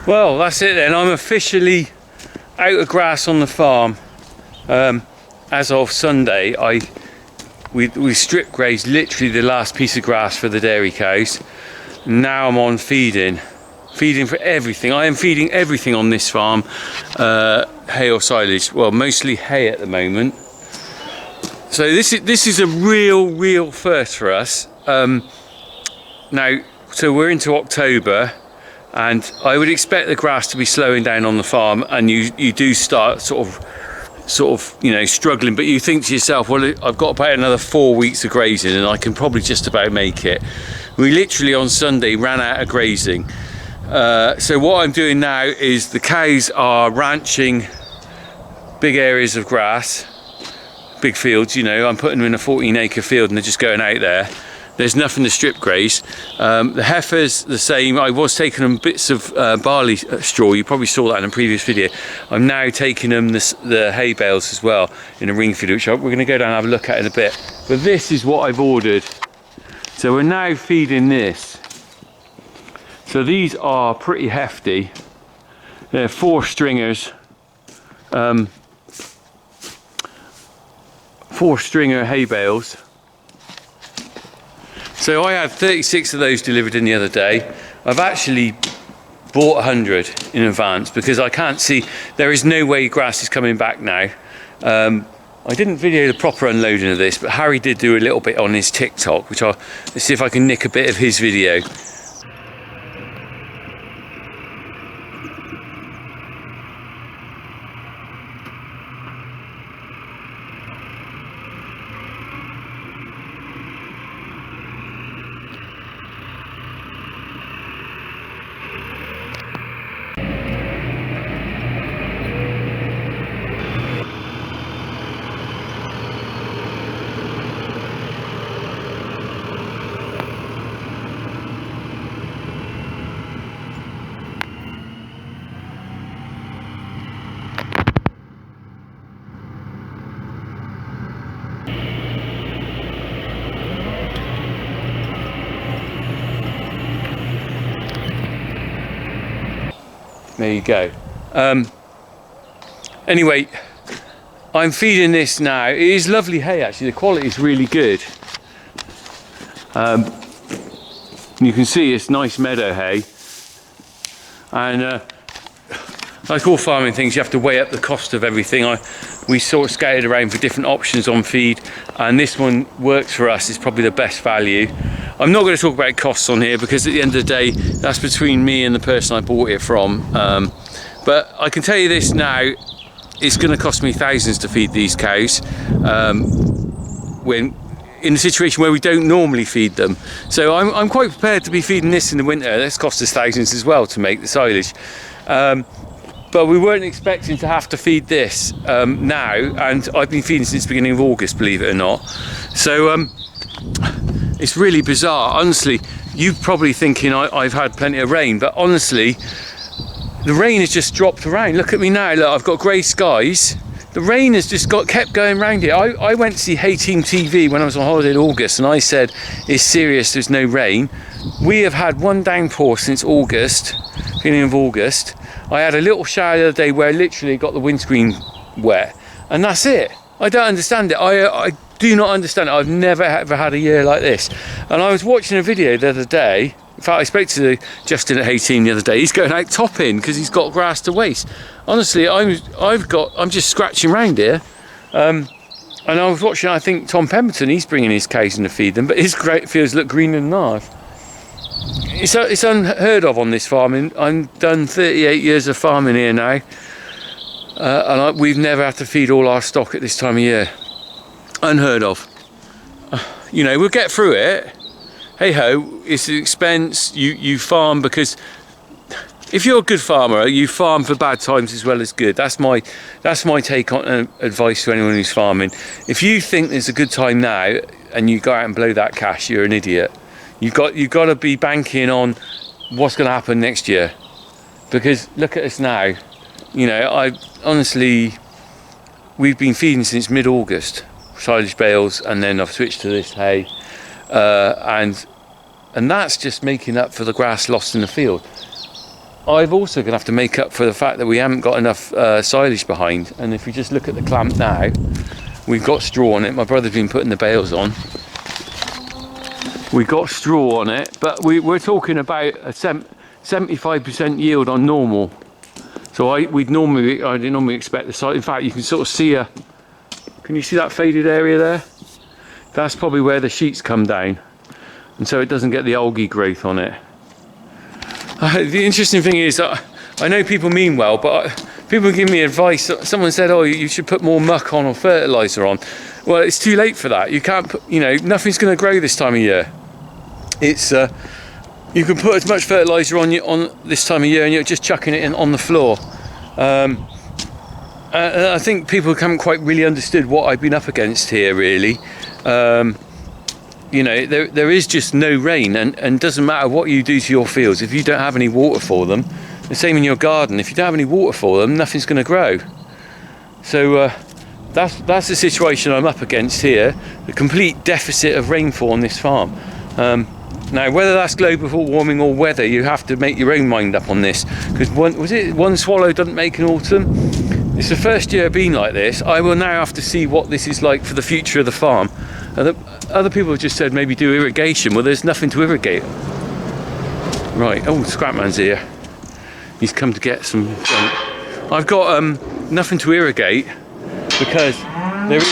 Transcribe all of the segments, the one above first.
Well, that's it then. I'm officially out of grass on the farm. As of Sunday, we strip grazed literally the last piece of grass for the dairy cows. Now I'm on feeding for everything. I am feeding everything on this farm, hay or silage. Well, mostly hay at the moment. So this is a real first for us. Now, so we're into October, and I would expect the grass to be slowing down on the farm, and you do start sort of you know, struggling, but you think to yourself, well, I've got about another 4 weeks of grazing and I can probably just about make it. We literally on Sunday ran out of grazing. So what I'm doing now is the cows are ranching big areas of grass, big fields, you know. I'm putting them in a 14-acre field and they're just going out there. There's nothing to strip graze. The heifers, the same. I was taking them bits of barley straw. You probably saw that in a previous video. I'm now taking them the hay bales as well in a ring feeder, which we're going to go down and have a look at in a bit. But this is what I've ordered. So we're now feeding this. So these are pretty hefty. They're 4 stringers. 4-stringer hay bales. So I had 36 of those delivered in the other day. I've actually bought 100 in advance because I can't see, there is no way grass is coming back now. I didn't video the proper unloading of this, but Harry did do a little bit on his TikTok, which let's see if I can nick a bit of his video. There you go. Anyway, I'm feeding this now. It is lovely hay actually, the quality is really good. You can see it's nice meadow hay. And like all farming things, you have to weigh up the cost of everything. We sort of scouted around for different options on feed, and this one works for us. It's probably the best value. I'm not going to talk about costs on here because at the end of the day, that's between me and the person I bought it from. But I can tell you this now, it's going to cost me thousands to feed these cows when in a situation where we don't normally feed them. So I'm quite prepared to be feeding this in the winter. This costs us thousands as well to make the silage. But we weren't expecting to have to feed this now, and I've been feeding since the beginning of August, believe it or not. So it's really bizarre. Honestly, you're probably thinking I've had plenty of rain, but honestly, the rain has just dropped around. Look at me now, look, I've got grey skies. The rain has just kept going round here. I went to see Hard.Im TV when I was on holiday in August, and I said, it's serious, there's no rain. We have had one downpour since August, beginning of August. I had a little shower the other day where I literally got the windscreen wet, and that's it. I don't understand it. I do not understand it. I've never ever had a year like this. And I was watching a video the other day. In fact, I spoke to Justin at Hard.Im the other day. He's going out topping because he's got grass to waste. Honestly, I'm just scratching around here. And I was watching, I think, Tom Pemberton, he's bringing his cows in to feed them, but his fields look greener than ours. It's unheard of on this farming. I've done 38 years of farming here now. And we've never had to feed all our stock at this time of year. Unheard of. You know, we'll get through it. Hey ho, it's an expense. You farm because if you're a good farmer, you farm for bad times as well as good. That's my take on advice to anyone who's farming. If you think there's a good time now and you go out and blow that cash, you're an idiot. You've got to be banking on what's going to happen next year. Because look at us now. You know, we've been feeding since mid-August, silage bales, and then I've switched to this hay, and that's just making up for the grass lost in the field. I've also going to have to make up for the fact that we haven't got enough silage behind. And if we just look at the clamp now, we've got straw on it. My brother's been putting the bales on. We've got straw on it, but we're talking about a 75% yield on normal. So I'd normally expect the silage. In fact, you can sort of see can you see that faded area there? That's probably where the sheets come down, and so it doesn't get the algae growth on it. The interesting thing is, I know people mean well, but people give me advice. Someone said, oh, you should put more muck on or fertiliser on. Well, it's too late for that. You can't put, nothing's going to grow this time of year. It's you can put as much fertiliser on this time of year, and you're just chucking it in on the floor. I think people haven't quite really understood what I've been up against here, really. There is just no rain, and doesn't matter what you do to your fields, if you don't have any water for them, the same in your garden, if you don't have any water for them, nothing's going to grow. So that's the situation I'm up against here, the complete deficit of rainfall on this farm. Now, whether that's global warming or weather, you have to make your own mind up on this, because one swallow doesn't make an autumn. It's the first year being like this. I will now have to see what this is like for the future of the farm. Other people have just said maybe do irrigation. Well, there's nothing to irrigate. Right, oh, Scrapman's here. He's come to get some junk. I've got nothing to irrigate because there's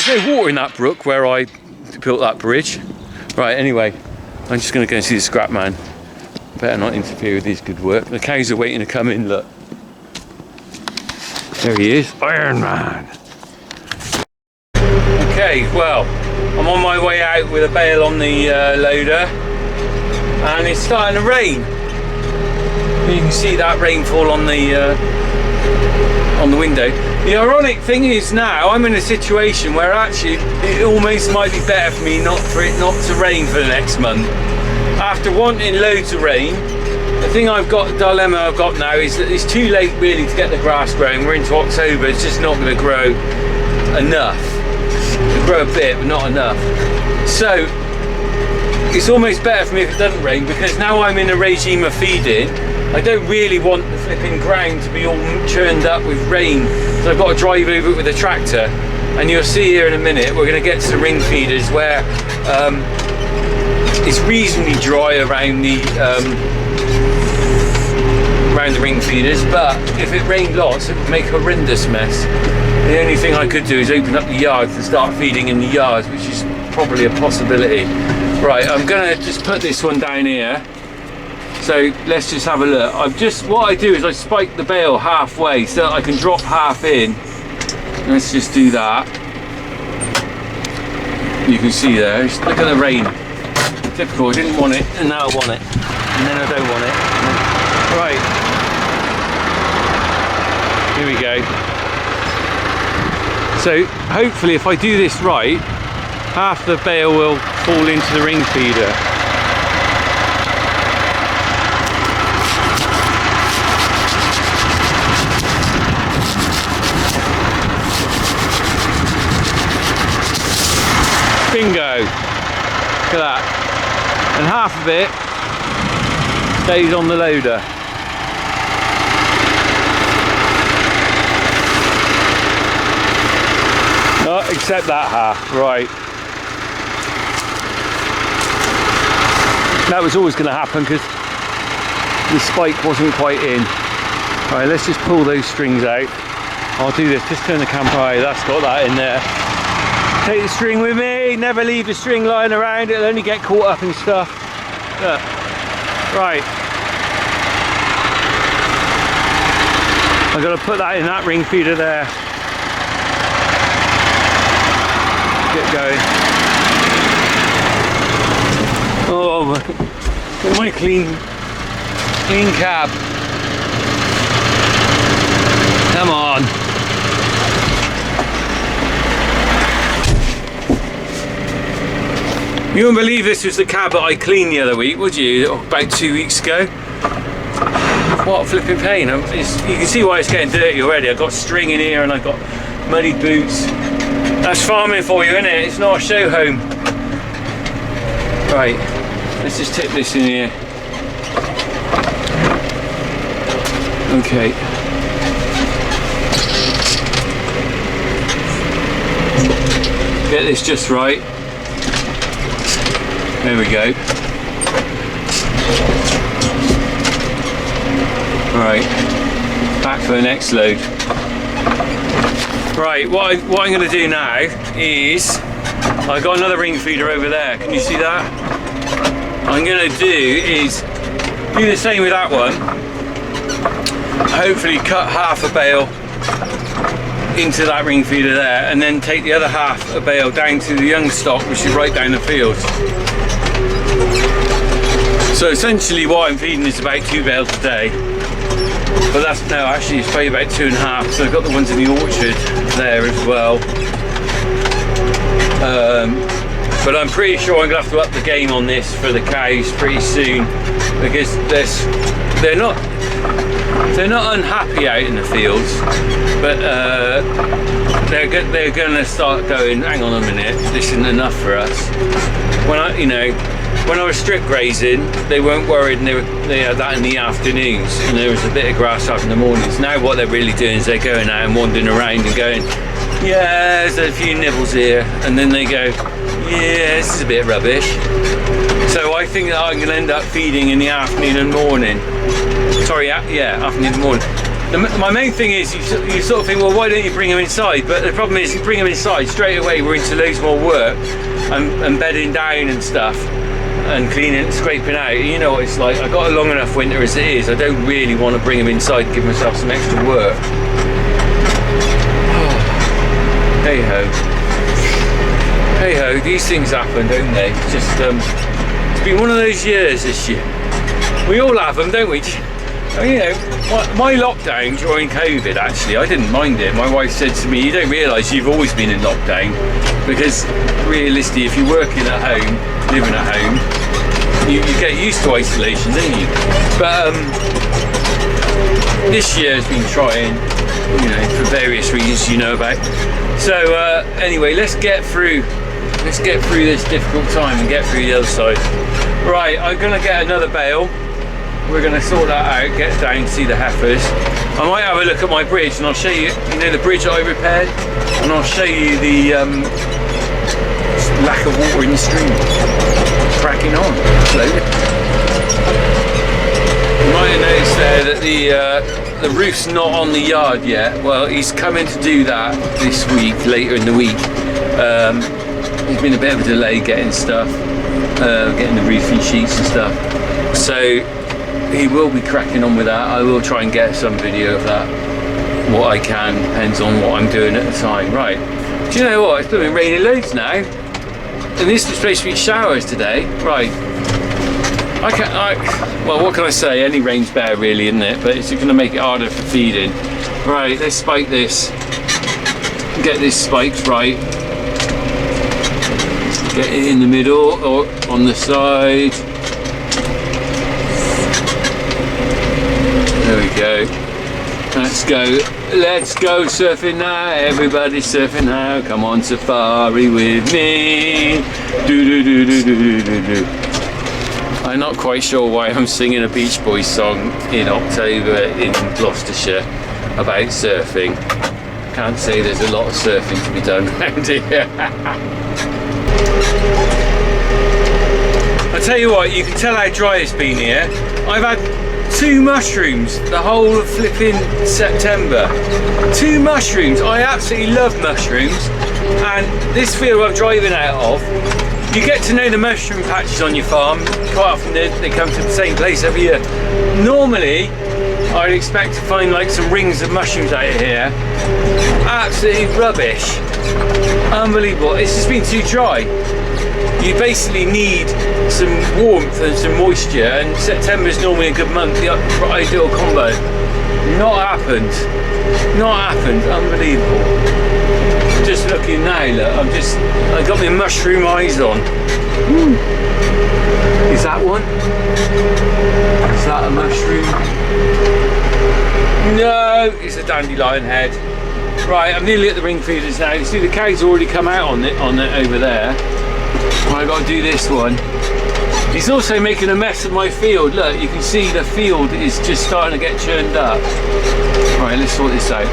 no water in that brook where I built that bridge. Right, anyway, I'm just going to go and see the Scrapman. Better not interfere with his good work. The cows are waiting to come in, look. There he is, Iron Man. Okay, well, I'm on my way out with a bale on the loader, and it's starting to rain. You can see that rainfall on the window. The ironic thing is now I'm in a situation where actually it almost might be better for me for it not to rain for the next month. After wanting loads of rain, the dilemma I've got now is that it's too late really to get the grass growing. We're into October, it's just not going to grow enough. It'll grow a bit, but not enough. So it's almost better for me if it doesn't rain, because now I'm in a regime of feeding. I don't really want the flipping ground to be all churned up with rain, so I've got to drive over it with a tractor. And you'll see here in a minute, we're going to get to the ring feeders where it's reasonably dry around the ring feeders, but if it rained lots it would make a horrendous mess. The only thing I could do is open up the yards and start feeding in the yards, which is probably a possibility. Right, I'm gonna just put this one down here, so let's just have a look. What I do is I spike the bale halfway so that I can drop half in. Let's just do that. You can see there, look at the rain. Typical, I didn't want it and now I want it, and then I don't want it. Right, here we go. So hopefully if I do this right, half the bale will fall into the ring feeder. Bingo! Look at that. And half of it stays on the loader. Not except that half, right. That was always going to happen because the spike wasn't quite in. Right, let's just pull those strings out. I'll do this, just turn the camera eye, that's got that in there. Take the string with me, never leave the string lying around, it'll only get caught up in stuff. Look. Right. I've got to put that in that ring feeder there. Get going. Oh, look at my clean cab. Come on. You wouldn't believe this was the cab that I cleaned the other week, would you? About 2 weeks ago. What a flipping pain. You can see why it's getting dirty already. I've got string in here and I've got muddy boots. That's farming for you, isn't it? It's not a show home. Right, let's just tip this in here. Okay. Get this just right. There we go. Right, back for the next load. Right, what I'm going to do now is, I've got another ring feeder over there. Can you see that? What I'm going to do is do the same with that one. Hopefully cut half a bale into that ring feeder there, and then take the other half a bale down to the young stock, which is right down the field. So essentially what I'm feeding is about 2 bales a day. But that's, no, actually it's probably about 2.5, so I've got the ones in the orchard there as well. But I'm pretty sure I'm going to have to up the game on this for the cows pretty soon, because they're not unhappy out in the fields, but they're going to start going, hang on a minute, this isn't enough for us. When I was strip grazing, they weren't worried, and they had that in the afternoons, and there was a bit of grass up in the mornings. Now what they're really doing is they're going out and wandering around and going, yeah, there's a few nibbles here, and then they go, yeah, this is a bit rubbish. So I think that I'm going to end up feeding in the afternoon and morning. Sorry, yeah, afternoon and morning. My main thing is you sort of think, well, why don't you bring them inside? But the problem is, you bring them inside, straight away we're into loads more work and bedding down and stuff, and cleaning and scraping out. You know what it's like. I got a long enough winter as it is. I don't really want to bring them inside and give myself some extra work. Hey ho. Hey ho, these things happen, don't they? It's just, it's been one of those years this year. We all have them, don't we? You know, my lockdown during COVID, actually, I didn't mind it. My wife said to me, you don't realise you've always been in lockdown, because realistically, if you're working at home, living at home, you get used to isolation, don't you? But this year has been trying, you know, for various reasons you know about. So anyway, let's get through this difficult time and get through the other side. Right, I'm gonna get another bale. We're gonna sort that out, get down, see the heifers. I might have a look at my bridge, and I'll show you, you know, the bridge that I repaired, and I'll show you the lack of water in the stream. Cracking on slowly. You might have noticed there that the roof's not on the yard yet. Well, he's coming to do that this week, later in the week. There's been a bit of a delay getting stuff, getting the roofing sheets and stuff. So he will be cracking on with that. I will try and get some video of that. What I can, depends on what I'm doing at the time. Right. Do you know what? It's been raining loads now. And this was supposed to be showers today. Right. Well, what can I say? Any rain's better, really, isn't it? But it's going to make it harder for feeding. Right, let's spike this. Get this spiked right. Get it in the middle or on the side. There we go. Let's go surfing now. Everybody's surfing now. Come on safari with me. Do do do do do do do. I'm not quite sure why I'm singing a Beach Boys song in October in Gloucestershire about surfing. Can't say there's a lot of surfing to be done around here. I tell you what, you can tell how dry it's been here. I've had 2 mushrooms the whole of flipping September. 2 mushrooms. I absolutely love mushrooms, and this field I'm driving out of, you get to know the mushroom patches on your farm. Quite often they come to the same place every year. Normally I'd expect to find like some rings of mushrooms out here. Absolutely rubbish. Unbelievable. It's just been too dry. You basically need some warmth and some moisture, and September is normally a good month, the ideal combo. Not happened. Not happened. Unbelievable. Just looking now, look, I got my mushroom eyes on. Ooh. Is that one? Is that a mushroom? No, it's a dandelion head. Right, I'm nearly at the ring feeders now. You see the cows already come out on it over there. Well, I've got to do this one. He's also making a mess of my field. Look, you can see the field is just starting to get churned up. Right, let's sort this out.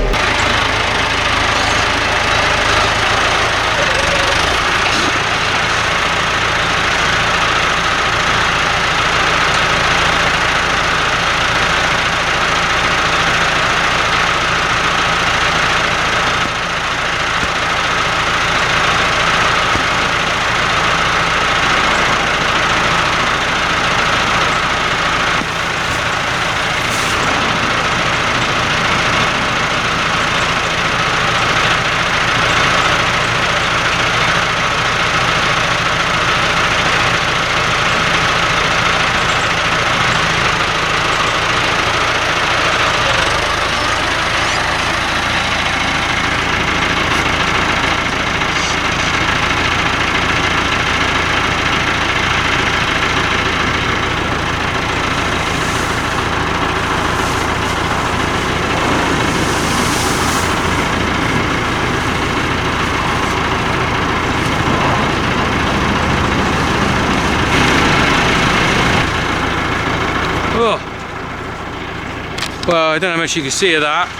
Well, I don't know how much you can see of that.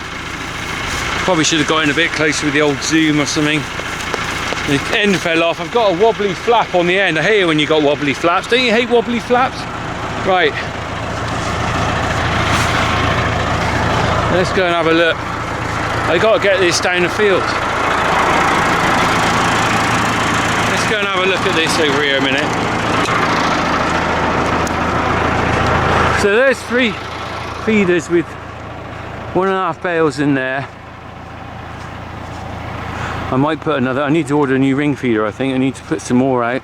Probably should have got in a bit closer with the old zoom or something. The end fell off. I've got a wobbly flap on the end. I hate it when you got wobbly flaps. Don't you hate wobbly flaps? Right. Let's go and have a look. I got to get this down the field. Let's go and have a look at this over here a minute. So there's 3 feeders with 1.5 bales in there. I might put another. I need to order a new ring feeder. I think I need to put some more out.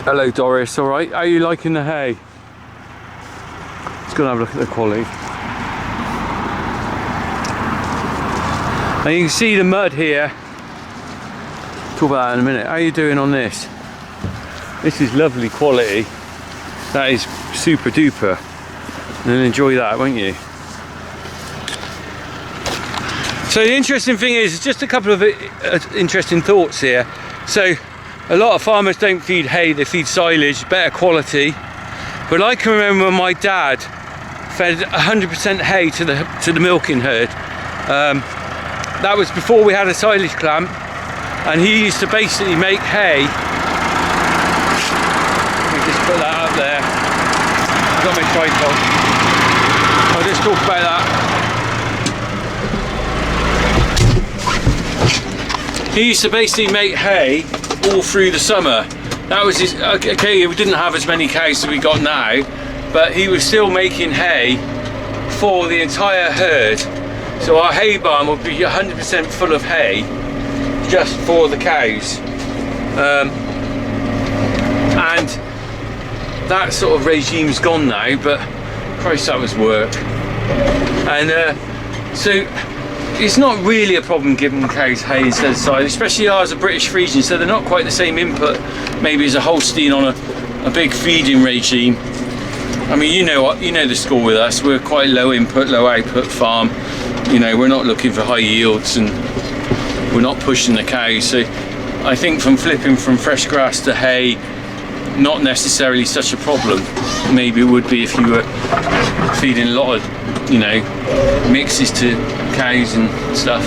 Hello Doris, all right, how are you liking the hay? Let's go and have a look at the quality. And you can see the mud here. Talk about that in a minute. How are you doing on this? This is lovely quality. That is super duper. And enjoy that, won't you? So the interesting thing is, just a couple of interesting thoughts here. So a lot of farmers don't feed hay, they feed silage, better quality. But I can remember when my dad fed 100% hay to the milking herd. That was before we had a silage clamp, and he used to basically make hay. Let me just put that up there. I've got my tripod. I'll just talk about that. He used to basically make hay all through the summer. That was his. Okay, we didn't have as many cows as we got now, but he was still making hay for the entire herd. So our hay barn would be 100% full of hay just for the cows. And that sort of regime's gone now, but Christ, that was work. And so it's not really a problem giving cows hay instead of silage, especially ours are British Friesian, so they're not quite the same input maybe as a Holstein on a big feeding regime. I mean, you know what, you know the score with us. We're quite low input, low output farm. You know, we're not looking for high yields and we're not pushing the cows. So I think from flipping from fresh grass to hay, not necessarily such a problem. Maybe it would be if you were feeding a lot of, you know, mixes to cows and stuff.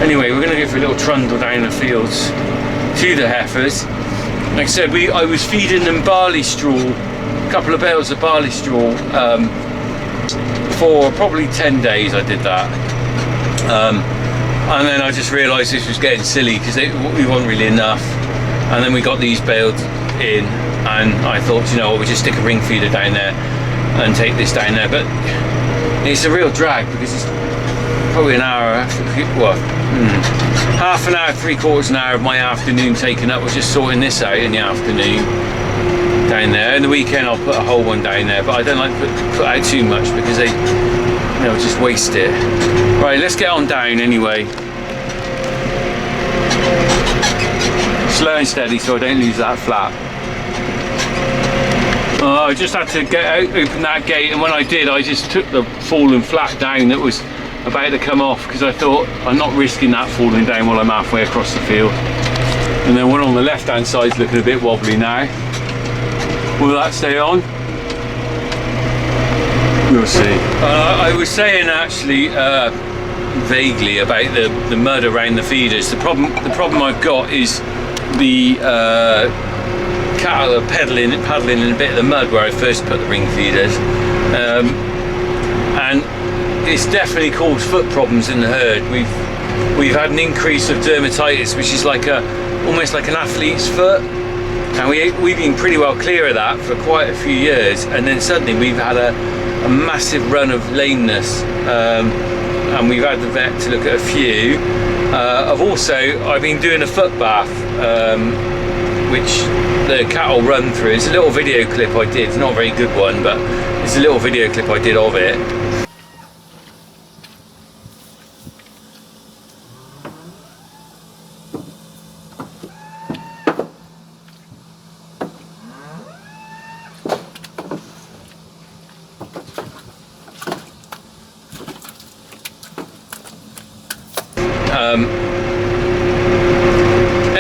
Anyway, we're going to go for a little trundle down the fields to the heifers. Like I said, I was feeding them barley straw, a couple of bales of barley straw, for probably 10 days I did that. And then I just realised this was getting silly because we wasn't really enough. And then we got these baled in, and I thought, you know what, we'll just stick a ring feeder down there and take this down there. But it's a real drag because it's probably an hour, well, half an hour, 3/4 an hour of my afternoon taken up with just sorting this out in the afternoon down there. In the weekend I'll put a whole one down there, but I don't like to put out too much because they, you know, just waste it. Right, let's get on down anyway. Slow and steady so I don't lose that flap. Oh, I just had to get out, open that gate, and when I did, I just took the fallen flap down that was about to come off because I thought I'm not risking that falling down while I'm halfway across the field. And then one on the left hand side is looking a bit wobbly now. Will that stay on? We'll see. I was saying actually vaguely about the mud around the feeders. The problem I've got is the cattle are paddling in a bit of the mud where I first put the ring feeders, and it's definitely caused foot problems in the herd. We've had an increase of dermatitis, which is like almost like an athlete's foot, and we've been pretty well clear of that for quite a few years, and then suddenly we've had a massive run of lameness, and we've had the vet to look at a few. I've been doing a foot bath, which the cattle run through. It's a little video clip I did. It's not a very good one, but it's a little video clip I did of it.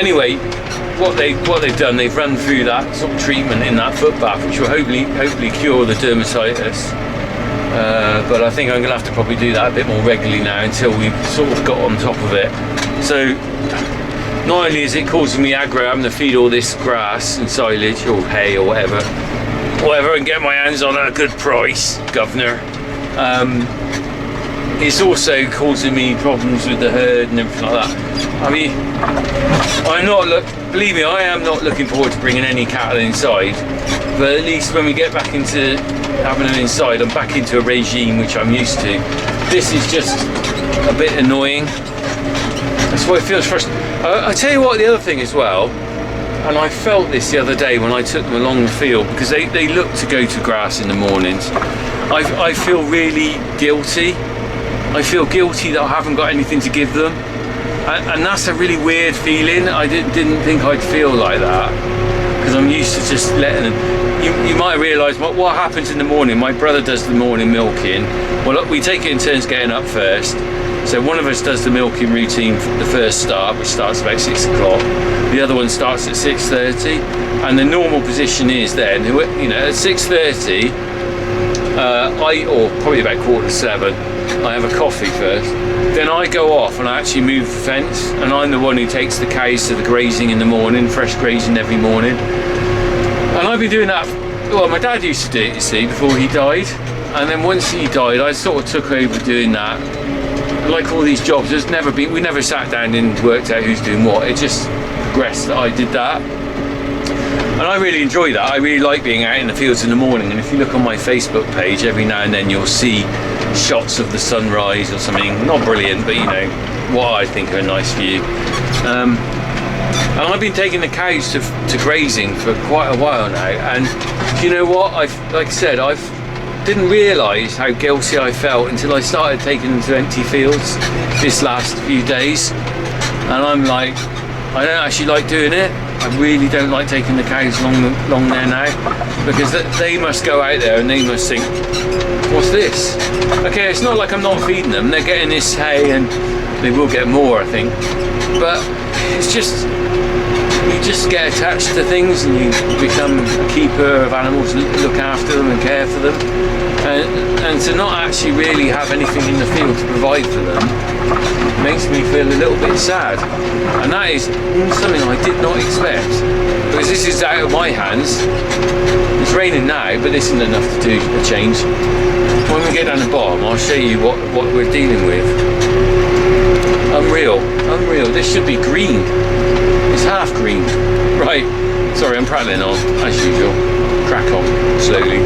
Anyway, what they've done, they've run through that sort of treatment in that foot bath, which will hopefully cure the dermatitis. But I think I'm going to have to probably do that a bit more regularly now until we've sort of got on top of it. So not only is it causing me aggro having to feed all this grass and silage or hay or whatever, and get my hands on at a good price, governor. It's also causing me problems with the herd and everything like that. I mean, believe me, I am not looking forward to bringing any cattle inside, but at least when we get back into having them inside, I'm back into a regime which I'm used to. This is just a bit annoying. That's why it feels frustrating. I tell you what, the other thing as well, and I felt this the other day when I took them along the field, because they look to go to grass in the mornings. I feel really guilty. I feel guilty that I haven't got anything to give them, and that's a really weird feeling. I didn't think I'd feel like that, because I'm used to just letting them. You might realise what happens in the morning. My brother does the morning milking. Well, look, we take it in turns getting up first. So one of us does the milking routine for the first start, which starts about 6 o'clock. The other one starts at 6:30, and the normal position is then, at 6:30, or probably about 6:45, I have a coffee first. Then I go off and I actually move the fence, and I'm the one who takes the cows to the grazing in the morning, fresh grazing every morning. And I've been doing that. Well, my dad used to do it, you see, before he died, and then once he died, I sort of took over doing that. Like all these jobs, we never sat down and worked out who's doing what. It just progressed that I did that, and I really enjoy that. I really like being out in the fields in the morning. And if you look on my Facebook page, every now and then you'll see shots of the sunrise or something. Not brilliant, but what I think are a nice view. And I've been taking the cows to grazing for quite a while now, and you know what? Like I said, I didn't realise how guilty I felt until I started taking them to empty fields this last few days, and I'm like, I don't actually like doing it. I really don't like taking the cows long there now, because they must go out there and they must think, what's this? Okay, it's not like I'm not feeding them. They're getting this hay, and they will get more, I think, but it's just, you just get attached to things and you become a keeper of animals, look after them and care for them, and to not actually really have anything in the field to provide for them makes me feel a little bit sad. And that is something I did not expect, because this is out of my hands. It's raining now, but this isn't enough to do a change. When we get down the bottom, I'll show you what we're dealing with. Unreal. This should be green. It's half green. Right, sorry, I'm prattling on, as usual. Crack on, slowly.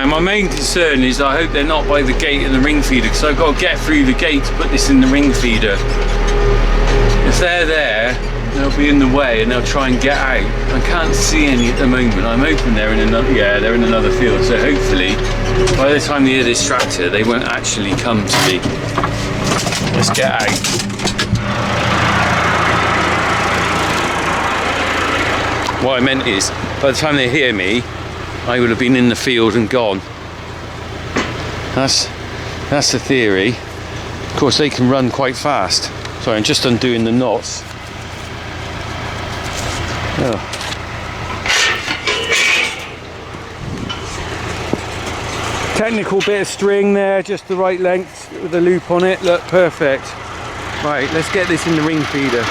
My main concern is I hope they're not by the gate in the ring feeder, because I've got to get through the gate to put this in the ring feeder. If they're there, they'll be in the way and they'll try and get out. I can't see any at the moment. I'm hoping they're in another, yeah, they're in another field. So hopefully, by the time they hear this tractor, they won't actually come to me. Let's get out. What I meant is, by the time they hear me, I would have been in the field and gone. That's the theory. Of course, they can run quite fast. Sorry, I'm just undoing the knots. Oh. Technical bit of string there, just the right length with the loop on it. Look, perfect. Right, let's get this in the ring feeder.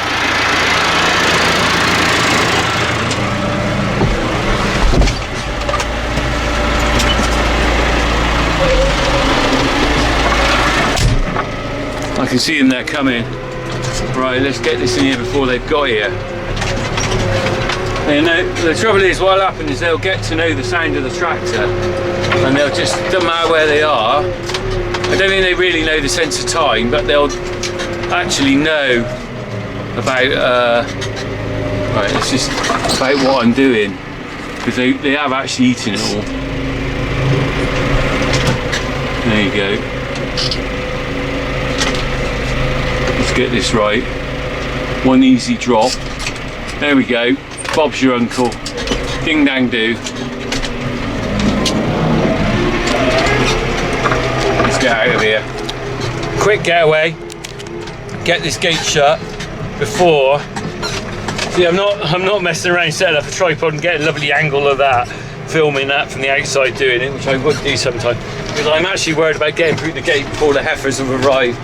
I can see them there coming. Right, let's get this in here before they've got here. And the trouble is, what'll happen is they'll get to know the sound of the tractor, and they'll just, doesn't matter where they are. I don't think they really know the sense of time, but they'll actually know about, right, it's just about what I'm doing, because they have actually eaten it all. There you go. Let's get this right. One easy drop. There we go. Bob's your uncle. Ding dang do. Let's get out of here. Quick getaway. Get this gate shut before. See, I'm not messing around setting up a tripod and getting a lovely angle of that, filming that from the outside doing it, which I would do sometime. Because I'm actually worried about getting through the gate before the heifers have arrived.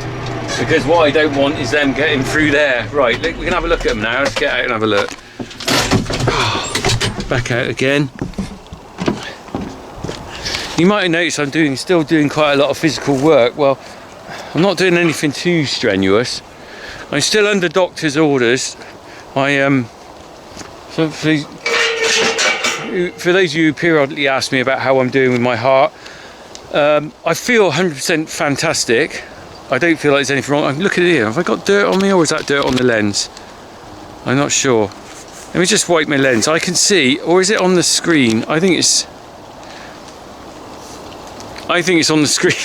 Because what I don't want is them getting through there. Right, look, we can have a look at them now. Let's get out and have a look. Back out again. You might have noticed I'm still doing quite a lot of physical work. Well, I'm not doing anything too strenuous. I'm still under doctor's orders. So for those of you who periodically ask me about how I'm doing with my heart, I feel 100% fantastic. I don't feel like there's anything wrong. I'm looking at here. Have I got dirt on me, or is that dirt on the lens? I'm not sure. Let me just wipe my lens. I can see, or is it on the screen? I think it's on the screen.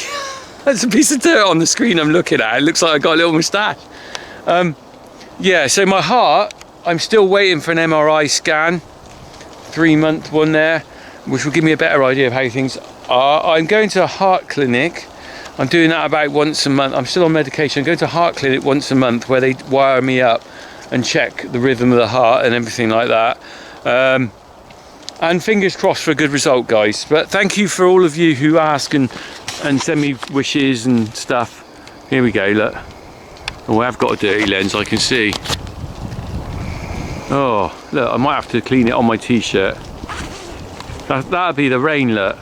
There's a piece of dirt on the screen I'm looking at. It looks like I got a little moustache. Yeah, so my heart, I'm still waiting for an MRI scan. 3-month one there, which will give me a better idea of how things are. I'm going to a heart clinic. I'm doing that about once a month. I'm still on medication. I'm going to a heart clinic once a month where they wire me up and check the rhythm of the heart and everything like that. And fingers crossed for a good result, guys. But thank you for all of you who ask and send me wishes and stuff. Here we go, look. Oh, I've got a dirty lens, I can see. Oh, look, I might have to clean it on my t-shirt. That'll be the rain, look.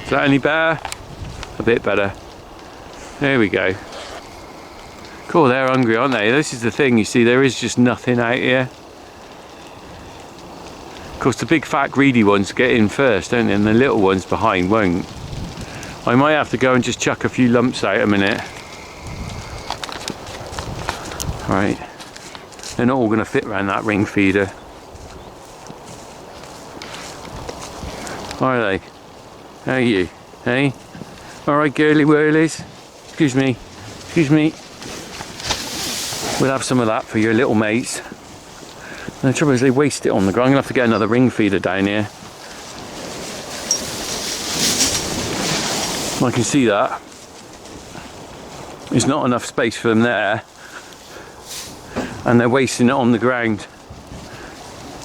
Is that any better? A bit better. There we go. Cool, they're hungry, aren't they? This is the thing, you see, there is just nothing out here. Of course, the big fat greedy ones get in first, don't they? And the little ones behind won't. I might have to go and just chuck a few lumps out a minute. Right. They're not all going to fit around that ring feeder. Are they? How are you? Hey? Alright, girly whirlies. Excuse me. Excuse me. We'll have some of that for your little mates. And the trouble is they waste it on the ground. I'm going to have to get another ring feeder down here. I can see that. There's not enough space for them there. And they're wasting it on the ground.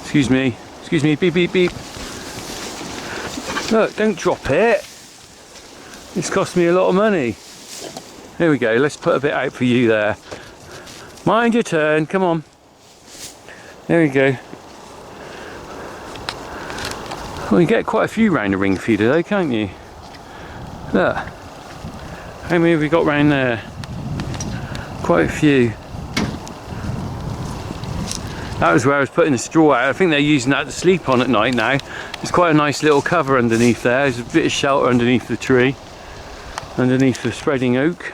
Excuse me. Excuse me. Beep, beep, beep. Look, don't drop it. It's cost me a lot of money. There we go. Let's put a bit out for you there. Mind your turn. Come on. There we go. Well, you get quite a few round a ring feeder though, can't you? Look. How many have we got round there? Quite a few. That was where I was putting the straw out. I think they're using that to sleep on at night now. There's quite a nice little cover underneath there. There's a bit of shelter underneath the tree. Underneath the spreading oak.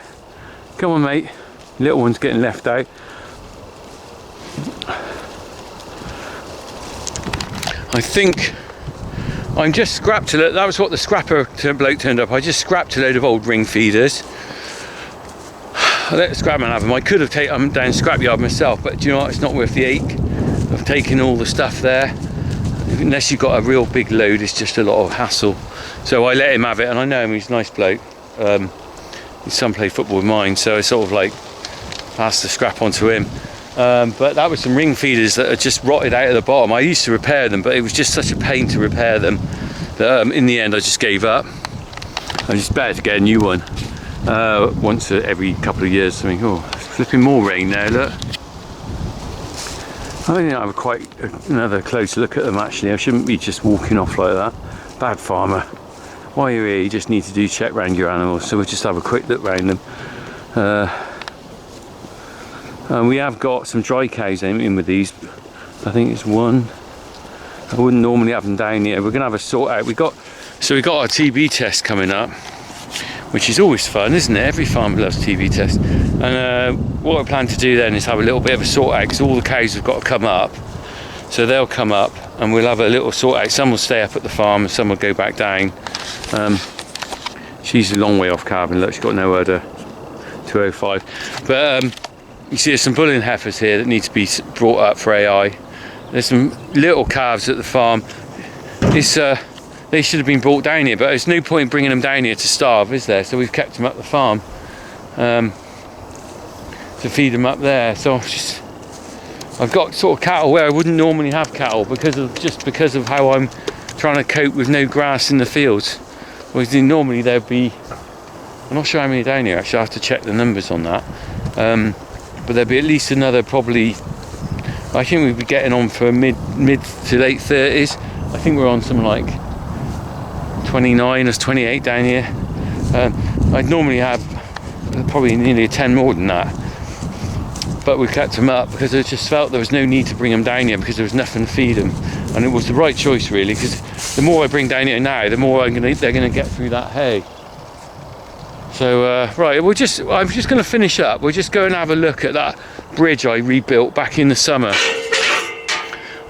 Come on, mate. Little one's getting left out. I think I'm just scrapped a load. That was what the scrapper bloke turned up. I just scrapped a load of old ring feeders. I let the scrapman have them. I could have taken them down scrapyard myself, but do you know what? It's not worth the ache of taking all the stuff there. Unless you've got a real big load, it's just a lot of hassle. So I let him have it, and I know him, he's a nice bloke. His son played football with mine, so I sort of like passed the scrap on to him. But that was some ring feeders that had just rotted out of the bottom. I used to repair them, but it was just such a pain to repair them that in the end I just gave up. I just better to get a new one once every couple of years. I mean, oh, it's flipping more rain now, look. I think I have quite another close look at them actually. I shouldn't be just walking off like that. Bad farmer. While you're here, you just need to do check round your animals, so we'll just have a quick look round them. And we have got some dry cows in with these. I think it's one. I wouldn't normally have them down here. We're going to have a sort out. We got our TB test coming up, which is always fun, isn't it? Every farmer loves TB tests. And what I plan to do then is have a little bit of a sort out, because all the cows have got to come up. So they'll come up and we'll have a little sort out. Some will stay up at the farm and some will go back down. She's a long way off calving. Look, she's got no udder. 205. But you see there's some bulling heifers here that need to be brought up for AI. There's some little calves at the farm. They should have been brought down here, but there's no point in bringing them down here to starve, is there? So we've kept them at the farm to feed them up there. So I've got sort of cattle where I wouldn't normally have cattle because of how I'm trying to cope with no grass in the fields. Whereas normally there'd be, I'm not sure how many down here actually, I have to check the numbers on that. But there'd be at least another, probably, I think we'd be getting on for mid to late 30s. I think we're on something like 29 or 28 down here. I'd normally have probably nearly 10 more than that. But we kept them up because I just felt there was no need to bring them down here because there was nothing to feed them. And it was the right choice really, because the more I bring down here now, the more they're going to get through that hay. So right, I'm just going to finish up. We'll just go and have a look at that bridge I rebuilt back in the summer.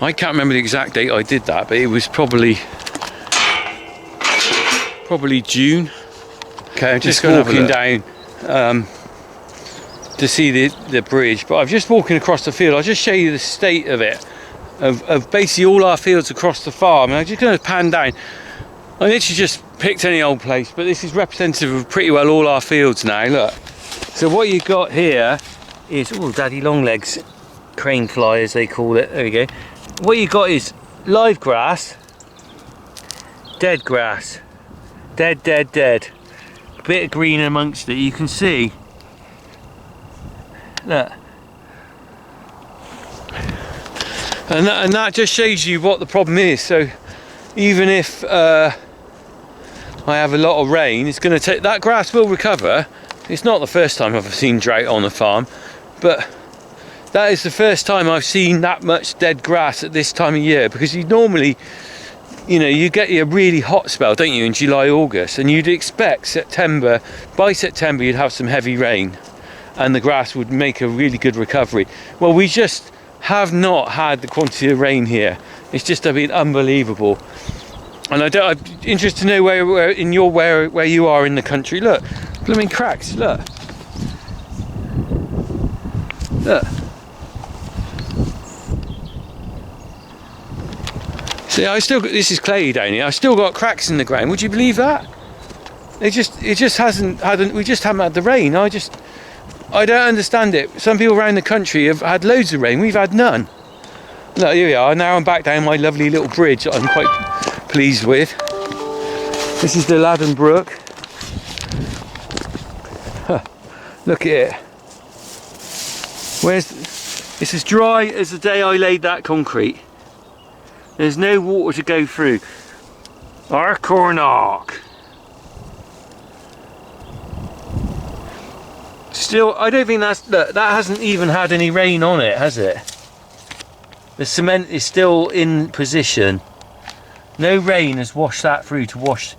I can't remember the exact date I did that, but it was probably June. Okay, I'm just walking down to see the bridge, but I'm just walking across the field. I'll just show you the state of it, of basically all our fields across the farm. And I'm just going to pan down. I literally just picked any old place, but this is representative of pretty well all our fields now. Look, so what you got here is, oh, daddy long legs, crane fly as they call it. There we go. What you got is live grass, dead grass, dead. A bit of green amongst it. You can see. Look. And that just shows you what the problem is. So even if I have a lot of rain, it's going to take, that grass will recover. It's not the first time I've seen drought on the farm, but that is the first time I've seen that much dead grass at this time of year, because you normally, you know, you get your really hot spell, don't you, in July, August, and you'd expect by September you'd have some heavy rain and the grass would make a really good recovery. Well, we just have not had the quantity of rain here. It's just been unbelievable. And I'm interested to know where you are in the country. Look, blooming cracks. Look. See, this is clay down here. I still got cracks in the ground. Would you believe that? We just haven't had the rain. I don't understand it. Some people around the country have had loads of rain. We've had none. Look, here we are. Now I'm back down my lovely little bridge that I'm quite pleased with. This is the Ladden Brook. Huh. Look at it. It's as dry as the day I laid that concrete. There's no water to go through. Arcornock. Still, I don't think that hasn't even had any rain on it, has it? The cement is still in position. No rain has washed that through to wash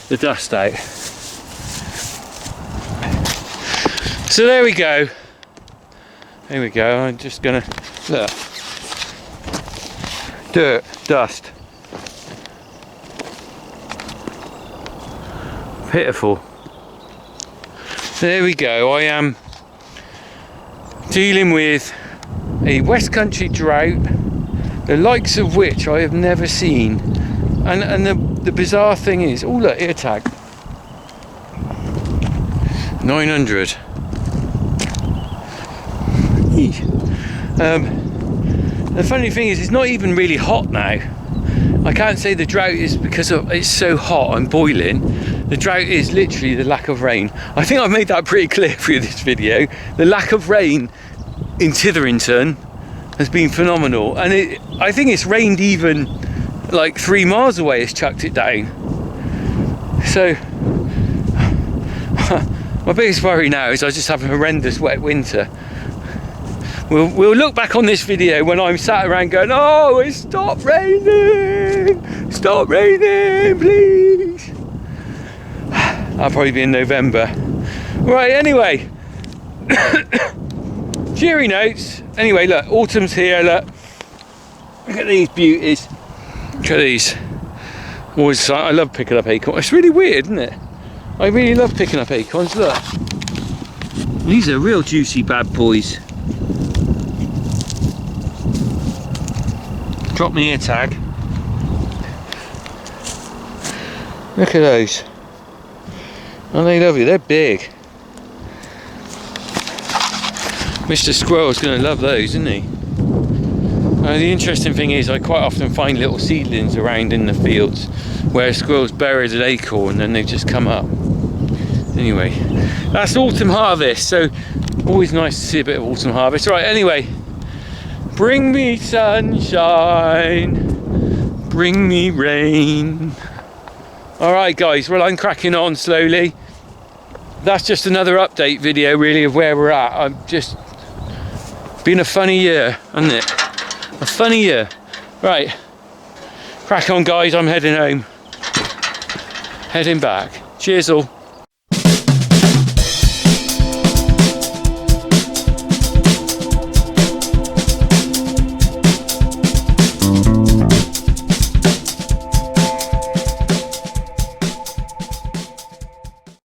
the dust out. So there we go. There we go. I'm just gonna look. Dirt, dust. Pitiful. There we go. I am dealing with a West Country drought, the likes of which I have never seen. And the bizarre thing is, oh look, ear tag. 900. The funny thing is, it's not even really hot now. I can't say the drought is because it's so hot, I'm boiling. The drought is literally the lack of rain. I think I've made that pretty clear through this video. The lack of rain in Titherington has been phenomenal. And I think it's rained even like 3 miles away, it's chucked it down. So, my biggest worry now is I just have a horrendous wet winter. We'll look back on this video when I'm sat around going, oh, it's stopped raining, please. I'll probably be in November. Right, anyway, cheery notes. Anyway, look, autumn's here, look at these beauties, look at these. Always, I love picking up acorns. It's really weird, isn't it? I really love picking up acorns, look. These are real juicy bad boys. Drop me ear tag. Look at those. Aren't they lovely? They're big. Mr. Squirrel's going to love those, isn't he? The interesting thing is, I quite often find little seedlings around in the fields where squirrels buried an acorn and they've just come up. Anyway, that's autumn harvest, so always nice to see a bit of autumn harvest. Right, anyway. Bring me sunshine, bring me rain. Alright guys, well I'm cracking on slowly. That's just another update video really of where we're at. I'm just been a funny year, hasn't it? A funny year. Right, crack on guys, I'm heading home. Heading back. Cheers all.